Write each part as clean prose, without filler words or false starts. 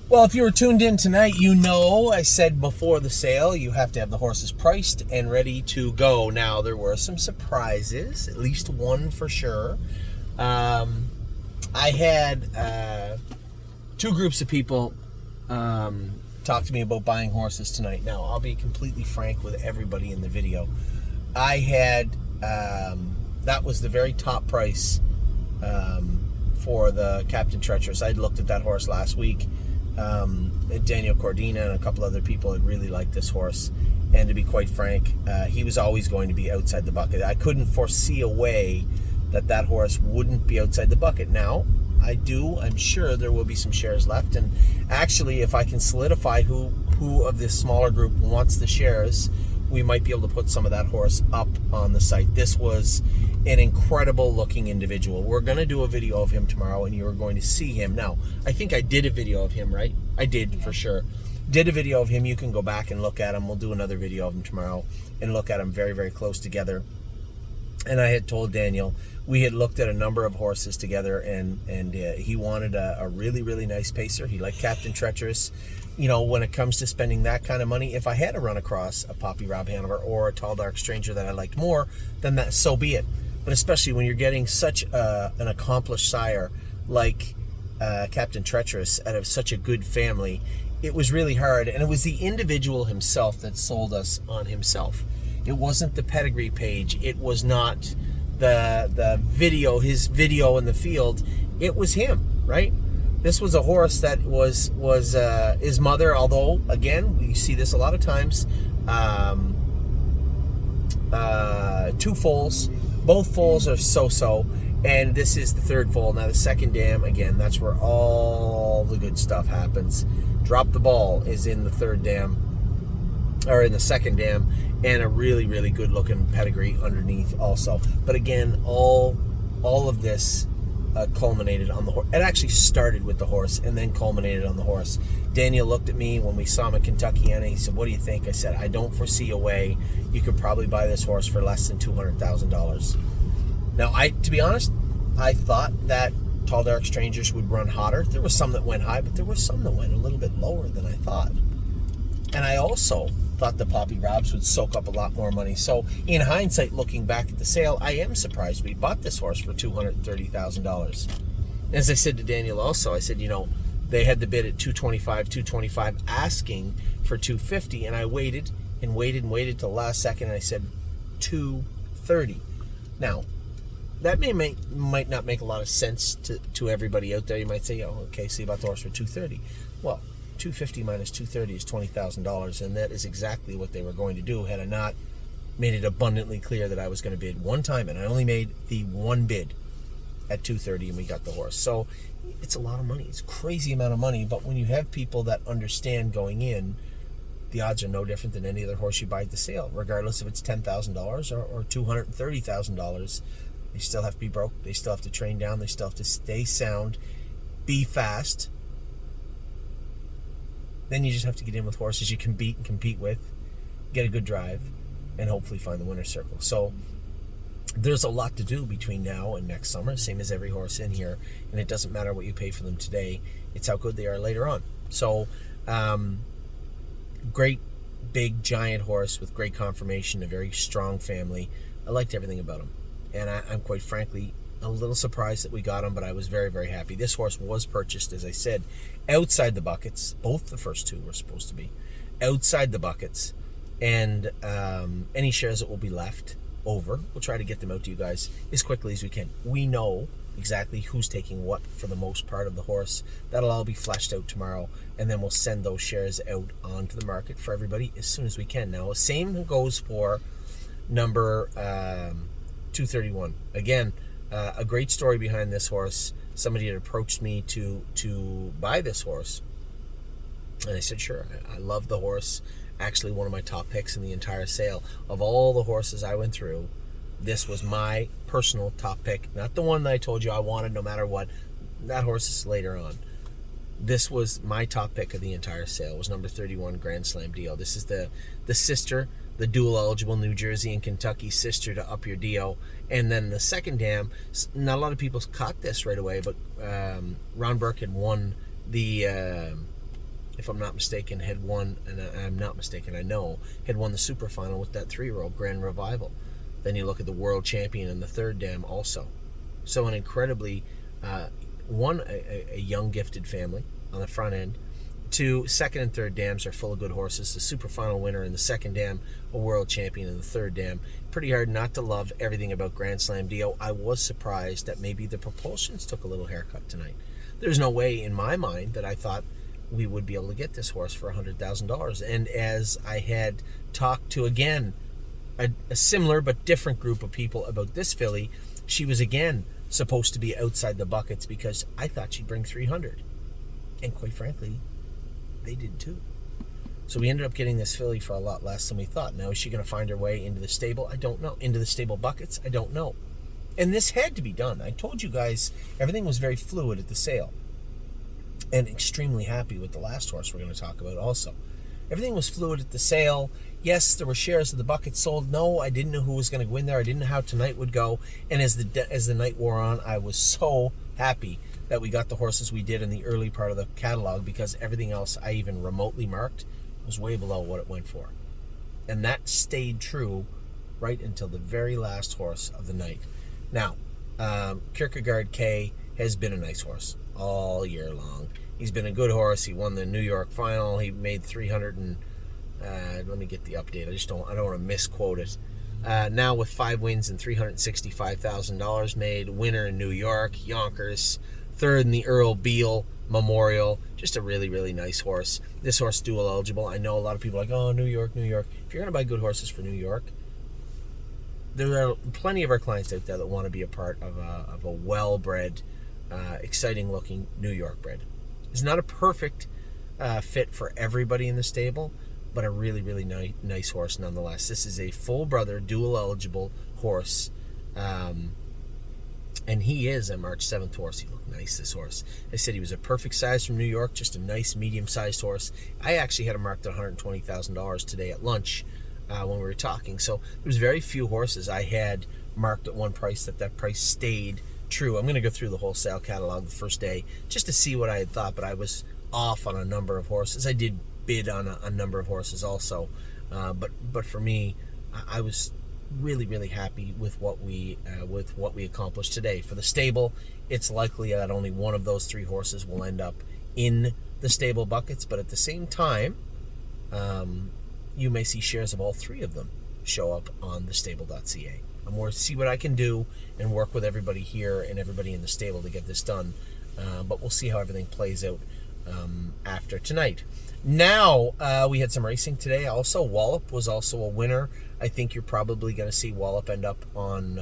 Well, if you were tuned in tonight, you know I said before the sale, you have to have the horses priced and ready to go. Now, there were some surprises, at least one for sure. I had two groups of people talk to me about buying horses tonight. Now, I'll be completely frank with everybody in the video. I had, that was the very top price for the Captain Treacherous. I'd looked at that horse last week. Daniel Cordina and a couple other people had really liked this horse, and to be quite frank, he was always going to be outside the bucket. I couldn't foresee a way that horse wouldn't be outside the bucket. Now, I'm sure there will be some shares left, and actually, if I can solidify who of this smaller group wants the shares, we might be able to put some of that horse up on the site. This was an incredible looking individual. We're going to do a video of him tomorrow, and you are going to see him. Now, I think I did a video of him, right? I did, for sure. Did a video of him. You can go back and look at him. We'll do another video of him tomorrow and look at him very, very close together. And I had told Daniel, we had looked at a number of horses together, and he wanted a really, really nice pacer. He liked Captain Treacherous. You know, when it comes to spending that kind of money, if I had to run across a Poppy Rob Hanover or a Tall Dark Stranger that I liked more, then that, so be it. But especially when you're getting such an accomplished sire like Captain Treacherous out of such a good family, it was really hard. And it was the individual himself that sold us on himself. It wasn't the pedigree page. It was not the video, his video in the field. It was him, right? This was a horse that was his mother, although, again, we see this a lot of times. Two foals. Both foals are so-so, and this is the third foal. Now, the second dam, again, that's where all the good stuff happens. Drop the Ball is in the third dam, or in the second dam, and a really, really good-looking pedigree underneath also. But again, all of this culminated on the horse. It actually started with the horse and then culminated on the horse. Daniel looked at me when we saw him at Kentuckiana. He said, "What do you think?" I said, "I don't foresee a way you could probably buy this horse for less than $200,000. Now, to be honest, I thought that Tall Dark Strangers would run hotter. There was some that went high, but there were some that went a little bit lower than I thought. And I also thought the Poppy Robs would soak up a lot more money. So, in hindsight, looking back at the sale, I am surprised we bought this horse for $230,000. As I said to Daniel also, I said, you know, they had the bid at $225, asking for $250, and I waited and waited and waited till the last second, and I said $230. Now, that might not make a lot of sense to everybody out there. You might say, oh, okay, so you bought the horse for $230. Well, $250 minus $230 is $20,000, and that is exactly what they were going to do had I not made it abundantly clear that I was going to bid one time, and I only made the one bid at $230, and we got the horse. So it's a lot of money. It's a crazy amount of money, but when you have people that understand going in, the odds are no different than any other horse you buy at the sale, regardless if it's $10,000 or $230,000. They still have to be broke. They still have to train down. They still have to stay sound, be fast. Then you just have to get in with horses you can beat and compete with, get a good drive, and hopefully find the winner's circle. So there's a lot to do between now and next summer, same as every horse in here, and it doesn't matter what you pay for them today. It's how good they are later on. So great, big, giant horse with great conformation, a very strong family. I liked everything about him, and I'm quite frankly a little surprised that we got him, but I was very, very happy. This horse was purchased, as I said, outside the buckets. Both the first two were supposed to be outside the buckets, and any shares that will be left over, we'll try to get them out to you guys as quickly as we can. We know exactly who's taking what for the most part of the horse. That'll all be fleshed out tomorrow, and then we'll send those shares out onto the market for everybody as soon as we can. Now, the same goes for number 231. Again, a great story behind this horse. Somebody had approached me to buy this horse, and I said, sure. I love the horse. Actually, one of my top picks in the entire sale. Of all the horses I went through, this was my personal top pick. Not the one that I told you I wanted no matter what. That horse is later on. This was my top pick of the entire sale. It was number 31, Grand Slam Dio. This is the sister, the dual eligible New Jersey and Kentucky sister to Up Your Dio. And then the second dam, not a lot of people caught this right away, but Ron Burke had won the if I'm not mistaken, had won, and I'm not mistaken, I know, had won the super final with that 3-year-old Grand Revival. Then you look at the world champion in the third dam also. So an incredibly, a young gifted family on the front end. 2, second and third dams are full of good horses. The super final winner in the second dam, a world champion in the third dam. Pretty hard not to love everything about Grand Slam Dio. I was surprised that maybe the propulsions took a little haircut tonight. There's no way in my mind that I thought we would be able to get this horse for $100,000. And as I had talked to, again, a similar but different group of people about this filly, she was again supposed to be outside the buckets because I thought she'd bring 300. And quite frankly, they did too. So we ended up getting this filly for a lot less than we thought. Now, is she going to find her way into the stable? I don't know. Into the stable buckets? I don't know. And this had to be done. I told you guys everything was very fluid at the sale. And extremely happy with the last horse we're going to talk about also. Everything was fluid at the sale. Yes, there were shares of the bucket sold. No, I didn't know who was going to go in there. I didn't know how tonight would go. And as the night wore on, I was so happy that we got the horses we did in the early part of the catalog, because everything else I even remotely marked was way below what it went for. And that stayed true right until the very last horse of the night. Now, Kierkegaard K has been a nice horse all year long. He's been a good horse. He won the New York final. He made 300 and let me get the update. I don't want to misquote it. Now with 5 wins and $365,000 made, winner in New York, Yonkers, third in the Earl Beale Memorial. Just a really, really nice horse. This horse dual eligible. I know a lot of people are like, oh, New York, New York. If you're going to buy good horses for New York, there are plenty of our clients out there that want to be a part of a well-bred, exciting-looking New York bred. It's not a perfect fit for everybody in the stable, but a really, really nice horse nonetheless. This is a full brother, dual eligible horse. And he is a March 7th horse. He looked nice, this horse. I said he was a perfect size from New York, just a nice medium-sized horse. I actually had him marked at $120,000 today at lunch when we were talking. So there's very few horses I had marked at one price that price stayed true. I'm going to go through the wholesale catalog the first day just to see what I had thought, but I was off on a number of horses. I did bid on a number of horses also, but for me, I was really, really happy with what we accomplished today. For the stable, it's likely that only one of those 3 horses will end up in the stable buckets, but at the same time, you may see shares of all 3 of them show up on thestable.ca. I'm going to see what I can do and work with everybody here and everybody in the stable to get this done, but we'll see how everything plays out after tonight. Now, we had some racing today. Also, Wallop was also a winner. I think you're probably going to see Wallop end up on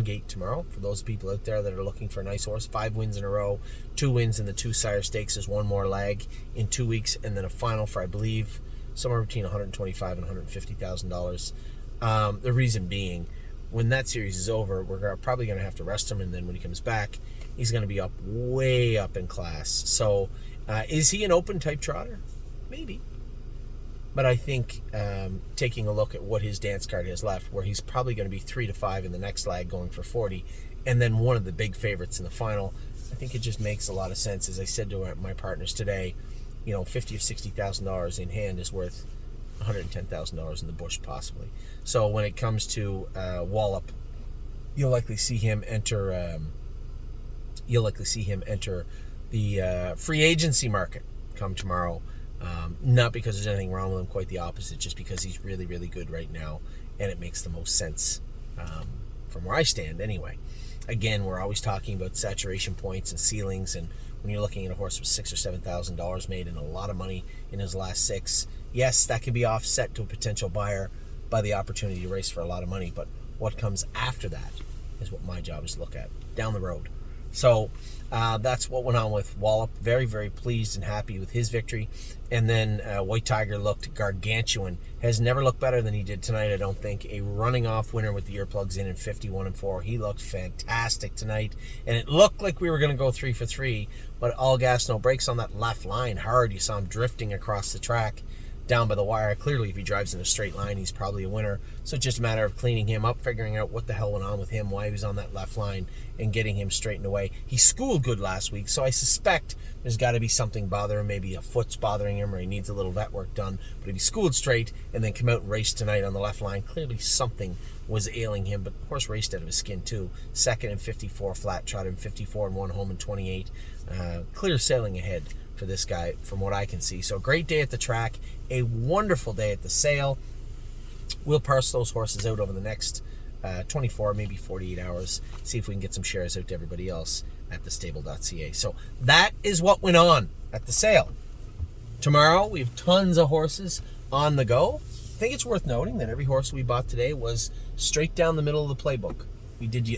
Gate tomorrow. For those people out there that are looking for a nice horse, 5 wins in a row, 2 wins in the 2 sire stakes. There's one more lag in 2 weeks, and then a final for, I believe, somewhere between $125,000 and $150,000. The reason being, when that series is over, we're probably going to have to rest him, and then when he comes back, he's going to be way up in class. So, is he an open type trotter? Maybe. But I think taking a look at what his dance card has left, where he's probably going to be 3 to 5 in the next lag going for 40, and then one of the big favorites in the final, I think it just makes a lot of sense. As I said to my partners today, $50,000 or $60,000 in hand is worth $110,000 in the bush possibly. So when it comes to Wallop, you'll likely see him enter. The free agency market come tomorrow. Not because there's anything wrong with him, quite the opposite, just because he's really, really good right now, and it makes the most sense from where I stand anyway. Again, we're always talking about saturation points and ceilings, and when you're looking at a horse with $6,000 or $7,000 made and a lot of money in his last 6, yes, that can be offset to a potential buyer by the opportunity to race for a lot of money, but what comes after that is what my job is to look at down the road. So that's what went on with Wallop. Very, very pleased and happy with his victory. And then White Tiger looked gargantuan. Has never looked better than he did tonight, I don't think. A running off winner with the earplugs in 51-4. He looked fantastic tonight. And it looked like we were going to go 3 for 3, but all gas, no brakes on that left line hard. You saw him drifting across the track. down by the wire. Clearly, if he drives in a straight line, he's probably a winner. So it's just a matter of cleaning him up, figuring out what the hell went on with him, why he was on that left line, and getting him straightened away. He schooled good last week, so I suspect there's got to be something bothering him. Maybe a foot's bothering him, or he needs a little vet work done. But if he schooled straight and then come out and race tonight on the left line, clearly something was ailing him. But the horse raced out of his skin too. Second in 54 flat, trotted in 54 and won home in 28. Clear sailing ahead for this guy from what I can see. So a great day at the track, a wonderful day at the sale. We'll parse those horses out over the next 24, maybe 48 hours, see if we can get some shares out to everybody else at thestable.ca. So that is what went on at the sale. Tomorrow we have tons of horses on the go. I think it's worth noting that every horse we bought today was straight down the middle of the playbook.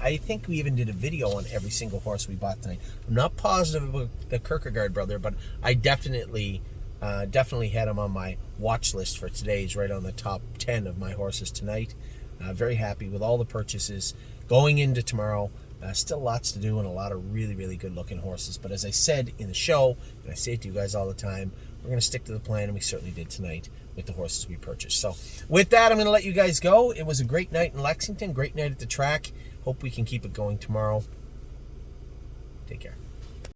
I think we even did a video on every single horse we bought tonight. I'm not positive about the Kierkegaard brother, but I definitely had him on my watch list for today. He's right on the top 10 of my horses tonight. Very happy with all the purchases going into tomorrow. Still lots to do and a lot of really, really good looking horses. But as I said in the show, and I say it to you guys all the time, we're going to stick to the plan, and we certainly did tonight with the horses we purchased. So with that, I'm going to let you guys go. It was a great night in Lexington, great night at the track. Hope we can keep it going tomorrow. Take care.